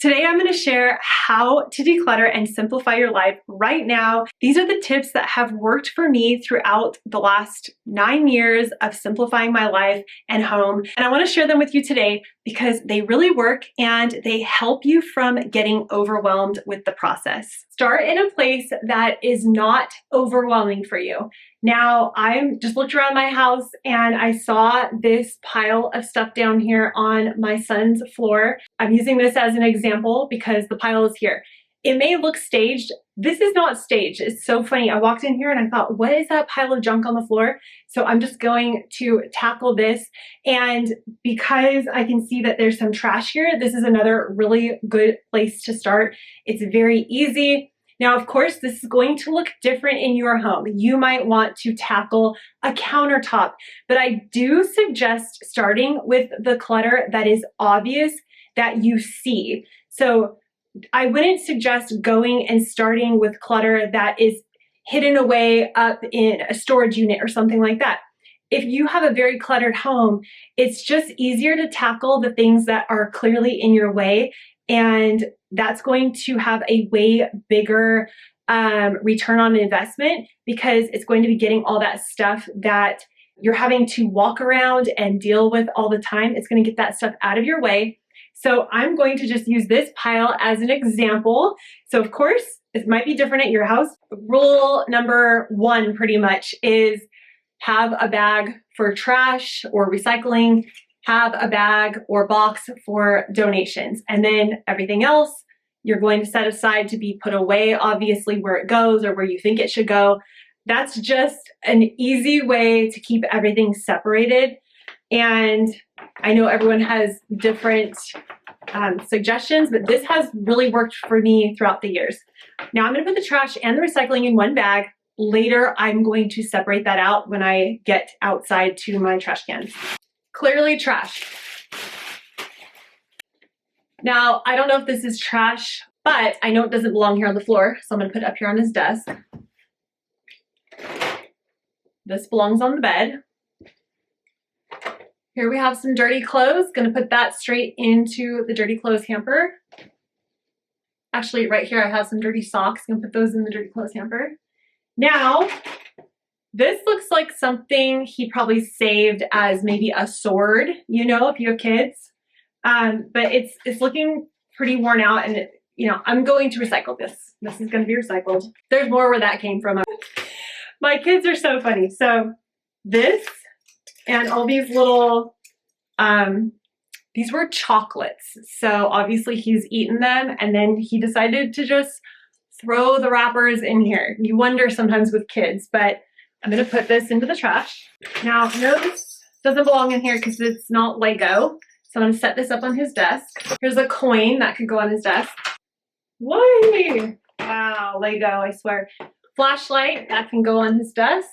Today I'm going to share how to declutter and simplify your life right now. These are the tips that have worked for me throughout the last 9 years of simplifying my life and home. And I want to share them with you today because they really work and they help you from getting overwhelmed with the process. Start in a place that is not overwhelming for you. Now, I just looked around my house and I saw this pile of stuff down here on my son's floor. I'm using this as an example because the pile is here. It may look staged. This is not staged. It's so funny. I walked in here and I thought, what is that pile of junk on the floor? So I'm just going to tackle this. And because I can see that there's some trash here, this is another really good place to start. It's very easy. Now, of course, this is going to look different in your home. You might want to tackle a countertop, but I do suggest starting with the clutter that is obvious that you see. So I wouldn't suggest going and starting with clutter that is hidden away up in a storage unit or something like that. If you have a very cluttered home, it's just easier to tackle the things that are clearly in your way, and that's going to have a way bigger return on investment because it's going to be getting all that stuff that you're having to walk around and deal with all the time. It's going to get that stuff out of your way. So I'm going to just use this pile as an example. So of course, it might be different at your house. Rule number 1 pretty much is have a bag for trash or recycling, have a bag or box for donations, and then everything else you're going to set aside to be put away, obviously where it goes or where you think it should go. That's just an easy way to keep everything separated. And I know everyone has different suggestions, but this has really worked for me throughout the years. Now I'm going to put the trash and the recycling in one bag. Later, I'm going to separate that out when I get outside to my trash cans. Clearly trash. Now, I don't know if this is trash, but I know it doesn't belong here on the floor, so I'm going to put it up here on his desk. This belongs on the bed. Here we have some dirty clothes. Going to put that straight into the dirty clothes hamper. Actually, right here I have some dirty socks. Going to put those in the dirty clothes hamper. Now, this looks like something he probably saved as maybe a sword, you know, if you have kids. But it's looking pretty worn out, and I'm going to recycle this. This is going to be recycled. There's more where that came from. My kids are so funny. So this and all these little, these were chocolates. So obviously he's eaten them, and then he decided to just throw the wrappers in here. You wonder sometimes with kids, but I'm going to put this into the trash. Now, no, this doesn't belong in here because it's not Lego. So I'm going to set this up on his desk. Here's a coin that could go on his desk. Whee! Wow, Lego, I swear. Flashlight, that can go on his desk.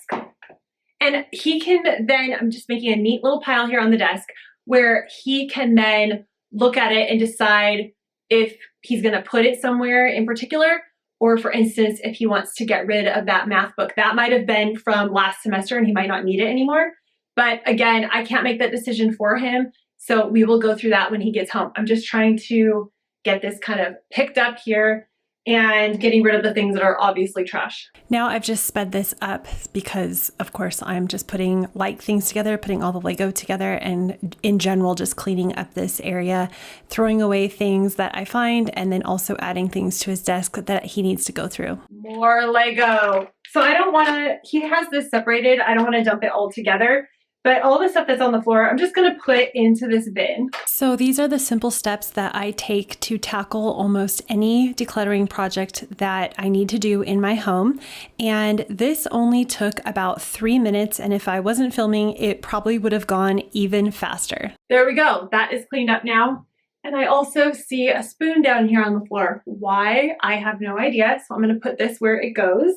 And he can then, I'm just making a neat little pile here on the desk where he can then look at it and decide if he's going to put it somewhere in particular, or for instance, if he wants to get rid of that math book. That might have been from last semester and he might not need it anymore. But again, I can't make that decision for him. So we will go through that when he gets home. I'm just trying to get this kind of picked up here and getting rid of the things that are obviously trash. Now I've just sped this up because, of course, I'm just putting light things together, putting all the Lego together, and in general, just cleaning up this area, throwing away things that I find, and then also adding things to his desk that he needs to go through. More Lego. So I don't want to, he has this separated. I don't want to dump it all together. But all the stuff that's on the floor, I'm just going to put into this bin. So these are the simple steps that I take to tackle almost any decluttering project that I need to do in my home. And this only took about 3 minutes. And if I wasn't filming, it probably would have gone even faster. There we go. That is cleaned up now. And I also see a spoon down here on the floor. Why? I have no idea. So I'm going to put this where it goes.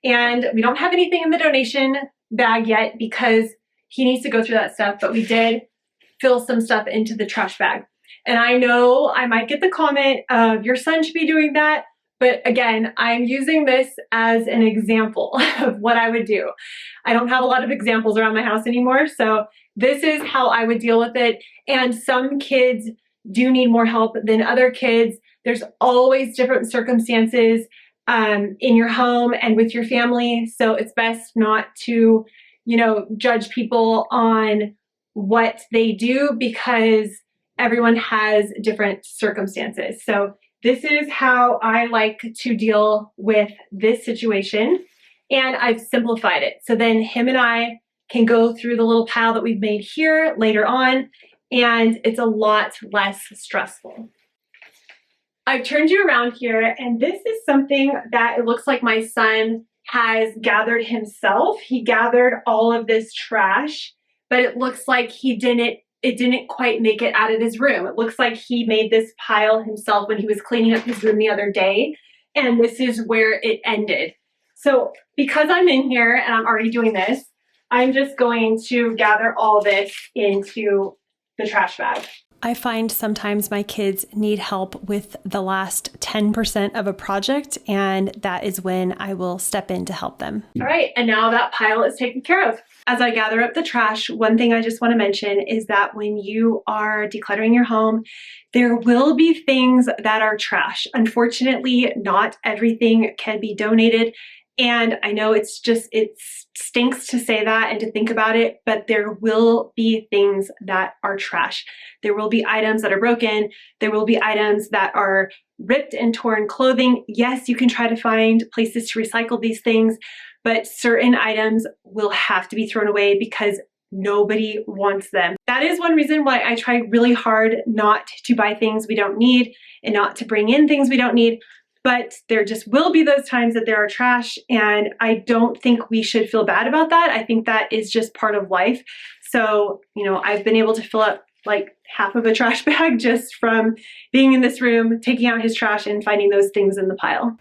And we don't have anything in the donation bag yet because he needs to go through that stuff, but we did fill some stuff into the trash bag. And I know I might get the comment of your son should be doing that, but again, I'm using this as an example of what I would do. I don't have a lot of examples around my house anymore, so this is how I would deal with it. And some kids do need more help than other kids. There's always different circumstances in your home and with your family. So it's best not to, judge people on what they do because everyone has different circumstances. So this is how I like to deal with this situation. And I've simplified it. So then him and I can go through the little pile that we've made here later on, and it's a lot less stressful. I've turned you around here, and this is something that it looks like my son has gathered himself. He gathered all of this trash, but it looks like it didn't quite make it out of his room. It looks like he made this pile himself when he was cleaning up his room the other day, and this is where it ended. So because I'm in here and I'm already doing this, I'm just going to gather all this into the trash bag. I find sometimes my kids need help with the last 10% of a project, and that is when I will step in to help them. All right, and now that pile is taken care of. As I gather up the trash, one thing I just want to mention is that when you are decluttering your home, there will be things that are trash. Unfortunately, not everything can be donated. And I know it stinks to say that and to think about it, but there will be things that are trash. There will be items that are broken. There will be items that are ripped and torn clothing. Yes, you can try to find places to recycle these things, but certain items will have to be thrown away because nobody wants them. That is one reason why I try really hard not to buy things we don't need and not to bring in things we don't need. But there just will be those times that there are trash, and I don't think we should feel bad about that. I think that is just part of life. So, I've been able to fill up like half of a trash bag just from being in this room, taking out his trash and finding those things in the pile.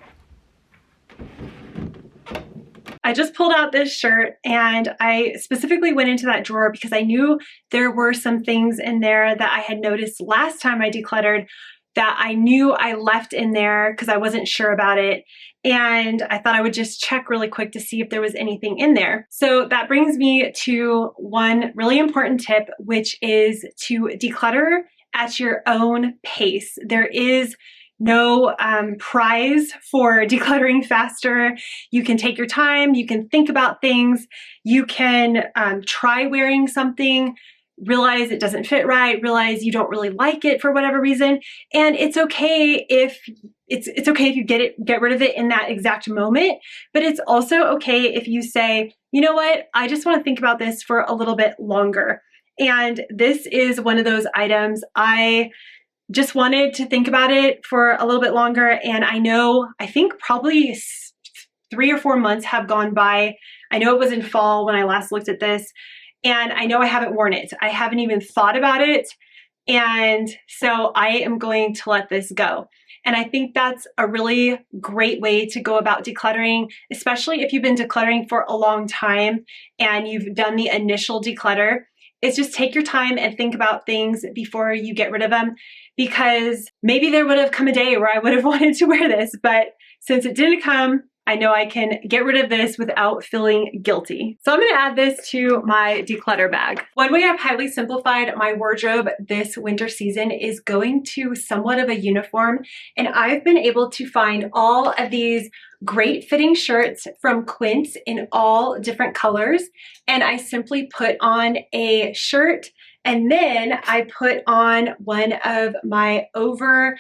I just pulled out this shirt, and I specifically went into that drawer because I knew there were some things in there that I had noticed last time I decluttered that I knew I left in there because I wasn't sure about it. And I thought I would just check really quick to see if there was anything in there. So that brings me to one really important tip, which is to declutter at your own pace. There is no prize for decluttering faster. You can take your time, you can think about things, you can try wearing something, realize it doesn't fit right, realize you don't really like it for whatever reason. And it's okay if it's okay if you get rid of it in that exact moment, but it's also okay if you say, you know what, I just want to think about this for a little bit longer. And this is one of those items. I just wanted to think about it for a little bit longer. And I think probably 3 or 4 months have gone by. I know it was in fall when I last looked at this. And I know I haven't worn it. I haven't even thought about it. And so I am going to let this go. And I think that's a really great way to go about decluttering, especially if you've been decluttering for a long time and you've done the initial declutter. Is just take your time and think about things before you get rid of them, because maybe there would have come a day where I would have wanted to wear this, but since it didn't come, I know I can get rid of this without feeling guilty. So I'm going to add this to my declutter bag. One way I've highly simplified my wardrobe this winter season is going to somewhat of a uniform. And I've been able to find all of these great fitting shirts from Quince in all different colors. And I simply put on a shirt, and then I put on one of my over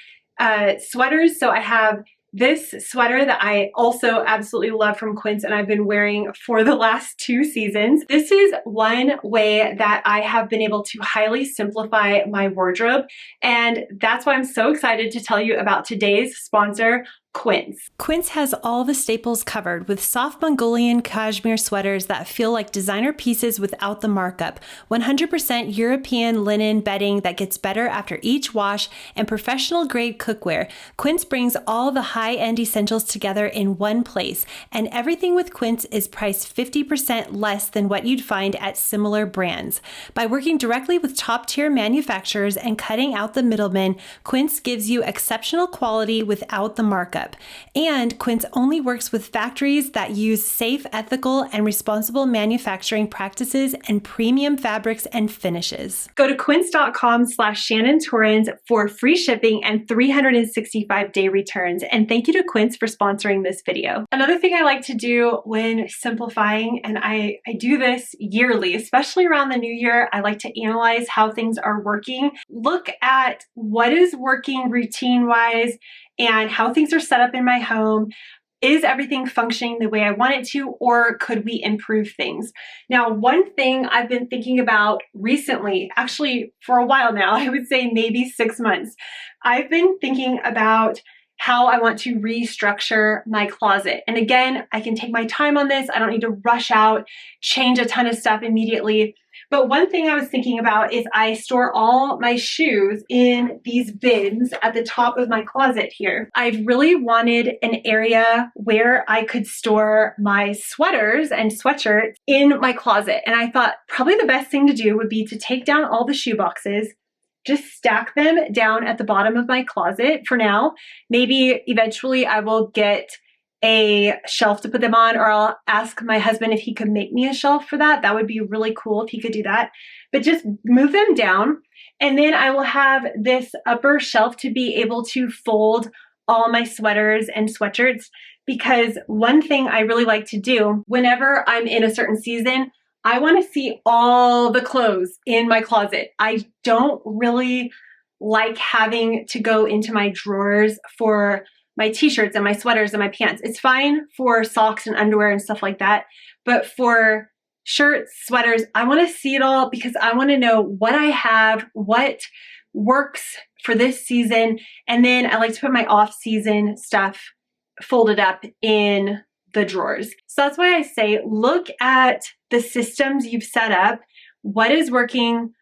sweaters. So I have this sweater that I also absolutely love from Quince, and I've been wearing for the last 2 seasons. This is one way that I have been able to highly simplify my wardrobe, and that's why I'm so excited to tell you about today's sponsor, Quince. Quince has all the staples covered with soft Mongolian cashmere sweaters that feel like designer pieces without the markup, 100% European linen bedding that gets better after each wash, and professional grade cookware. Quince brings all the high-end essentials together in one place, and everything with Quince is priced 50% less than what you'd find at similar brands. By working directly with top-tier manufacturers and cutting out the middlemen, Quince gives you exceptional quality without the markup. step. And Quince only works with factories that use safe, ethical, and responsible manufacturing practices and premium fabrics and finishes. Go to quince.com/Shannon Torrens for free shipping and 365-day returns. And thank you to Quince for sponsoring this video. Another thing I like to do when simplifying, and I do this yearly, especially around the new year, I like to analyze how things are working. Look at what is working routine-wise and how things are set up in my home. Is everything functioning the way I want it to, or could we improve things? Now, one thing I've been thinking about recently, actually for a while now, I would say maybe 6 months, I've been thinking about how I want to restructure my closet. And again, I can take my time on this. I don't need to rush out, change a ton of stuff immediately. But one thing I was thinking about is I store all my shoes in these bins at the top of my closet here. I've really wanted an area where I could store my sweaters and sweatshirts in my closet. And I thought probably the best thing to do would be to take down all the shoe boxes, just stack them down at the bottom of my closet for now. Maybe eventually I will get a shelf to put them on, or I'll ask my husband if he could make me a shelf for that. That would be really cool if he could do that. But just move them down, and then I will have this upper shelf to be able to fold all my sweaters and sweatshirts, because one thing I really like to do whenever I'm in a certain season, I want to see all the clothes in my closet. I don't really like having to go into my drawers for my t-shirts and my sweaters and my pants. It's fine for socks and underwear and stuff like that. But for shirts, sweaters, I want to see it all, because I want to know what I have, what works for this season. And then I like to put my off-season stuff folded up in the drawers. So that's why I say, look at the systems you've set up, what is working,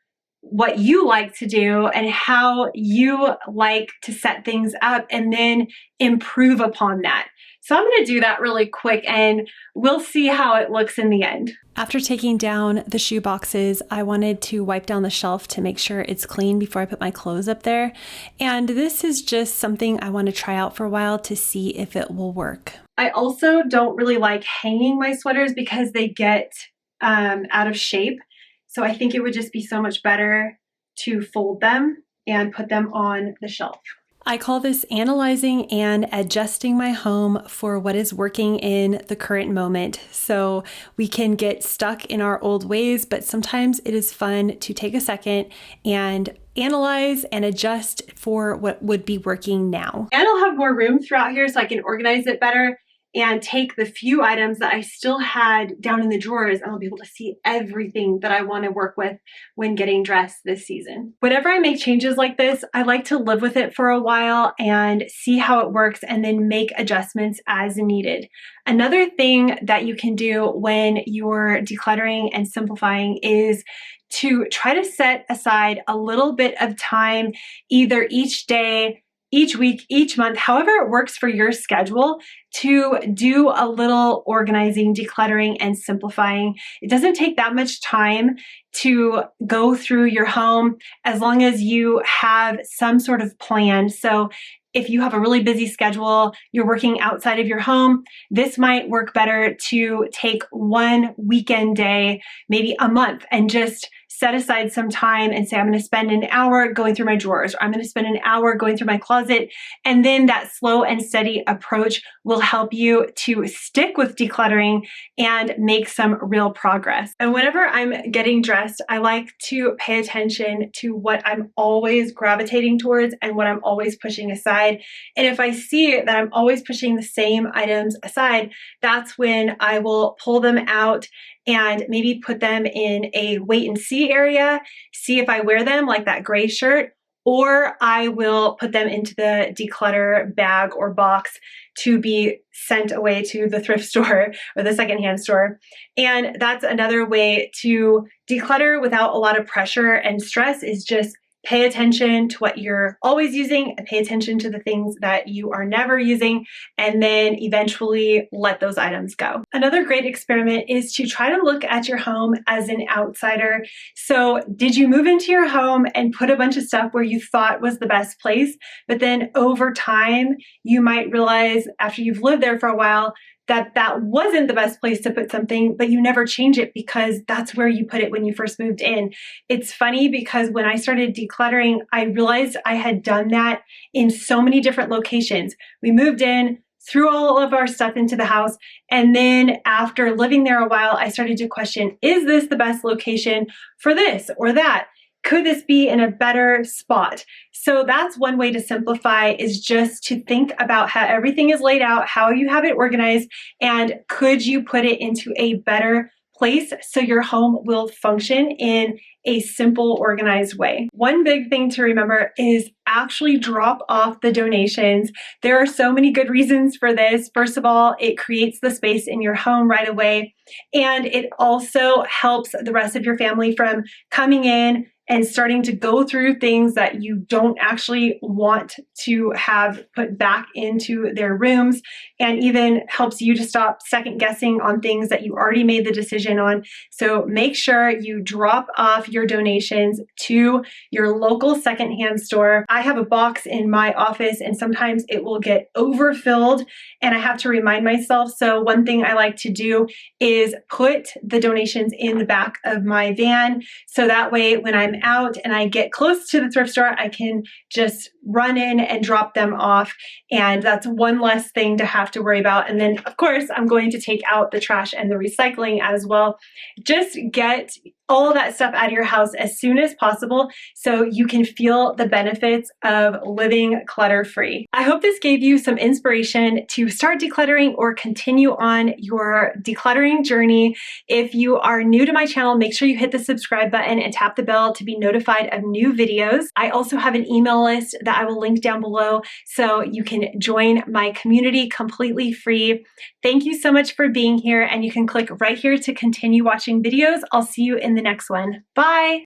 what you like to do, and how you like to set things up, and then improve upon that. So I'm going to do that really quick, and we'll see how it looks in the end. After taking down the shoe boxes, I wanted to wipe down the shelf to make sure it's clean before I put my clothes up there. And this is just something I want to try out for a while to see if it will work. I also don't really like hanging my sweaters because they get out of shape. So I think it would just be so much better to fold them and put them on the shelf. I call this analyzing and adjusting my home for what is working in the current moment. So we can get stuck in our old ways, but sometimes it is fun to take a second and analyze and adjust for what would be working now. And I'll have more room throughout here so I can organize it better and take the few items that I still had down in the drawers, and I'll be able to see everything that I want to work with when getting dressed this season. Whenever I make changes like this, I like to live with it for a while and see how it works, and then make adjustments as needed. Another thing that you can do when you're decluttering and simplifying is to try to set aside a little bit of time, either each day, each week, each month, however it works for your schedule, to do a little organizing, decluttering, and simplifying. It doesn't take that much time to go through your home as long as you have some sort of plan. So if you have a really busy schedule, you're working outside of your home, this might work better to take one weekend day, maybe a month, and just set aside some time and say, I'm going to spend an hour going through my drawers, or I'm going to spend an hour going through my closet. And then that slow and steady approach will help you to stick with decluttering and make some real progress. And whenever I'm getting dressed, I like to pay attention to what I'm always gravitating towards and what I'm always pushing aside. And if I see that I'm always pushing the same items aside, that's when I will pull them out and maybe put them in a wait and see area, see if I wear them, like that gray shirt, or I will put them into the declutter bag or box to be sent away to the thrift store or the secondhand store. And that's another way to declutter without a lot of pressure and stress, is just pay attention to what you're always using and pay attention to the things that you are never using, and then eventually let those items go. Another great experiment is to try to look at your home as an outsider. So did you move into your home and put a bunch of stuff where you thought was the best place, but then over time you might realize after you've lived there for a while that that wasn't the best place to put something, but you never change it because that's where you put it when you first moved in. It's funny because when I started decluttering, I realized I had done that in so many different locations. We moved in, threw all of our stuff into the house, and then after living there a while, I started to question, is this the best location for this or that? Could this be in a better spot? So that's one way to simplify, is just to think about how everything is laid out, how you have it organized, and could you put it into a better place so your home will function in a simple, organized way. One big thing to remember is actually drop off the donations. There are so many good reasons for this. First of all, it creates the space in your home right away, and it also helps the rest of your family from coming in and starting to go through things that you don't actually want to have put back into their rooms, and even helps you to stop second guessing on things that you already made the decision on. So make sure you drop off your donations to your local secondhand store. I have a box in my office and sometimes it will get overfilled and I have to remind myself. So one thing I like to do is put the donations in the back of my van, so that way when I'm out and I get close to the thrift store, I can just run in and drop them off. And that's one less thing to have to worry about. And then of course, I'm going to take out the trash and the recycling as well. Just get all of that stuff out of your house as soon as possible so you can feel the benefits of living clutter-free. I hope this gave you some inspiration to start decluttering or continue on your decluttering journey. If you are new to my channel, make sure you hit the subscribe button and tap the bell to be notified of new videos. I also have an email list that I will link down below so you can join my community completely free. Thank you so much for being here, and you can click right here to continue watching videos. I'll see you in the next one. Bye!